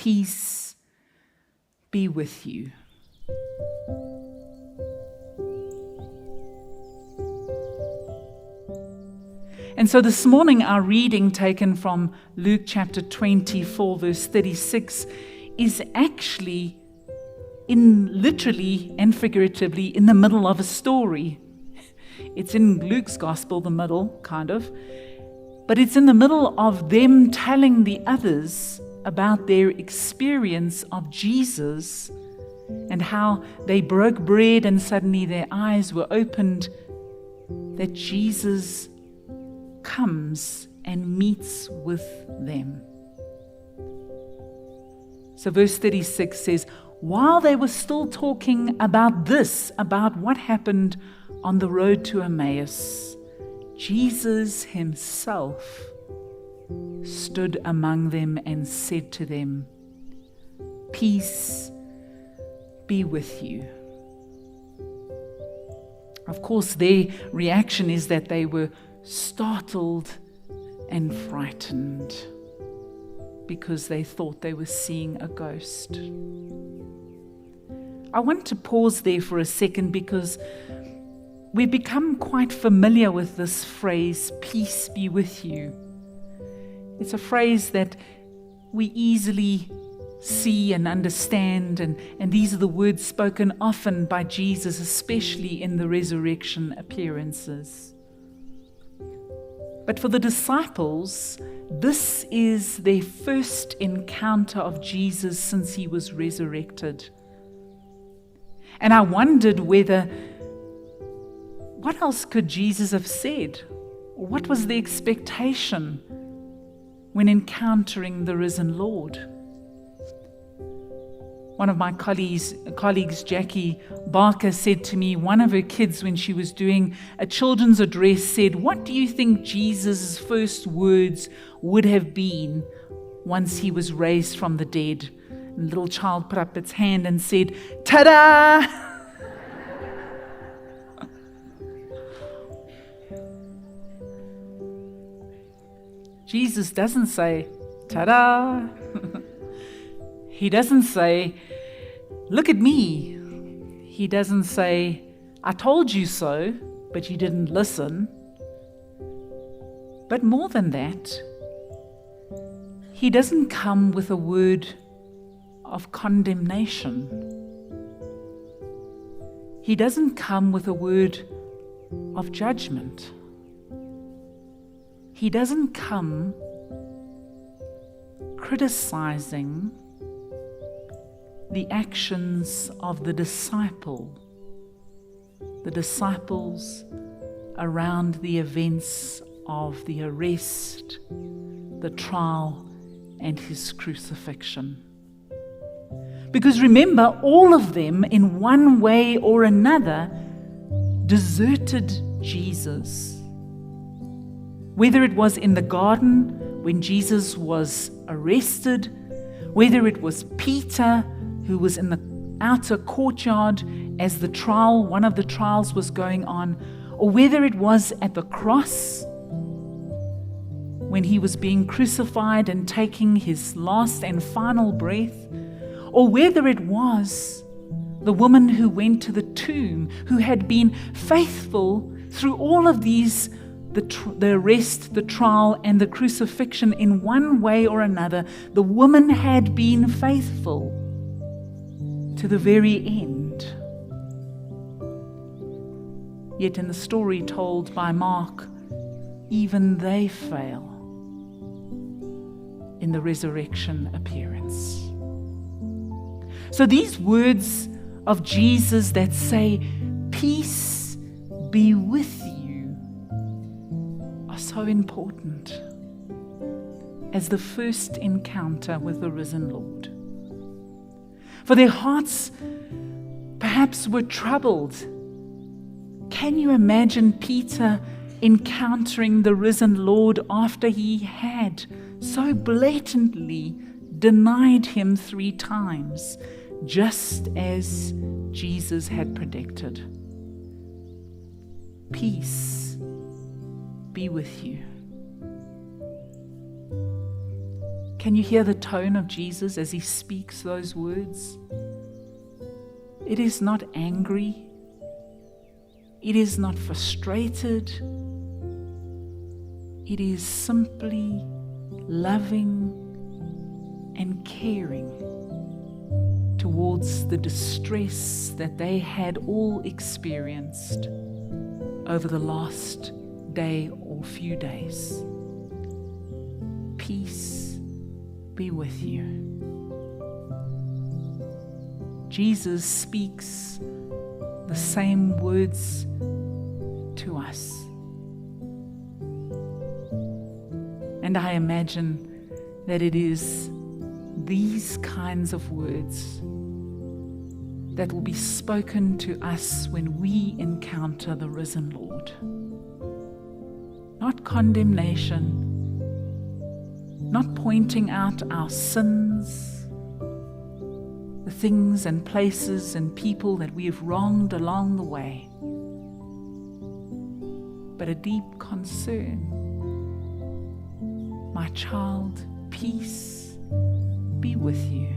Peace be with you. And so this morning, our reading taken from Luke chapter 24, verse 36, is actually literally and figuratively in the middle of a story. It's in Luke's gospel, the middle, kind of. But it's in the middle of them telling the others about their experience of Jesus and how they broke bread and suddenly their eyes were opened, that Jesus comes and meets with them. So verse 36 says, while they were still talking about this, about what happened on the road to Emmaus, Jesus himself stood among them and said to them, peace be with you. Of course, their reaction is that they were startled and frightened because they thought they were seeing a ghost. I want to pause there for a second because we've become quite familiar with this phrase, peace be with you. It's a phrase that we easily see and understand, and these are the words spoken often by Jesus, especially in the resurrection appearances. But for the disciples, this is their first encounter of Jesus since he was resurrected. And I wondered what else could Jesus have said? What was the expectation when encountering the risen Lord? One of my colleagues, Jackie Barker, said to me, one of her kids, when she was doing a children's address, said, what do you think Jesus' first words would have been once he was raised from the dead? And the little child put up its hand and said, ta-da! Jesus doesn't say, ta-da! He doesn't say, look at me. He doesn't say, I told you so, but you didn't listen. But more than that, he doesn't come with a word of condemnation. He doesn't come with a word of judgment. He doesn't come criticizing the actions of the disciples around the events of the arrest, the trial, and his crucifixion. Because remember, all of them, in one way or another, deserted Jesus. Whether it was in the garden when Jesus was arrested, whether it was Peter who was in the outer courtyard as one of the trials was going on, or whether it was at the cross when he was being crucified and taking his last and final breath, or whether it was the woman who went to the tomb, who had been faithful through all of these, the arrest, the trial, and the crucifixion. In one way or another, the woman had been faithful to the very end. Yet in the story told by Mark, even they fail in the resurrection appearance. So these words of Jesus that say, peace be with you, are so important as the first encounter with the risen Lord. For their hearts perhaps were troubled. Can you imagine Peter encountering the risen Lord after he had so blatantly denied him 3 times, just as Jesus had predicted? Peace be with you. Can you hear the tone of Jesus as he speaks those words? It is not angry. It is not frustrated. It is simply loving and caring towards the distress that they had all experienced over the last day or few days. Peace be with you. Jesus speaks the same words to us. And I imagine that it is these kinds of words that will be spoken to us when we encounter the risen Lord. Not condemnation, not pointing out our sins, the things and places and people that we have wronged along the way, but a deep concern. My child, peace be with you.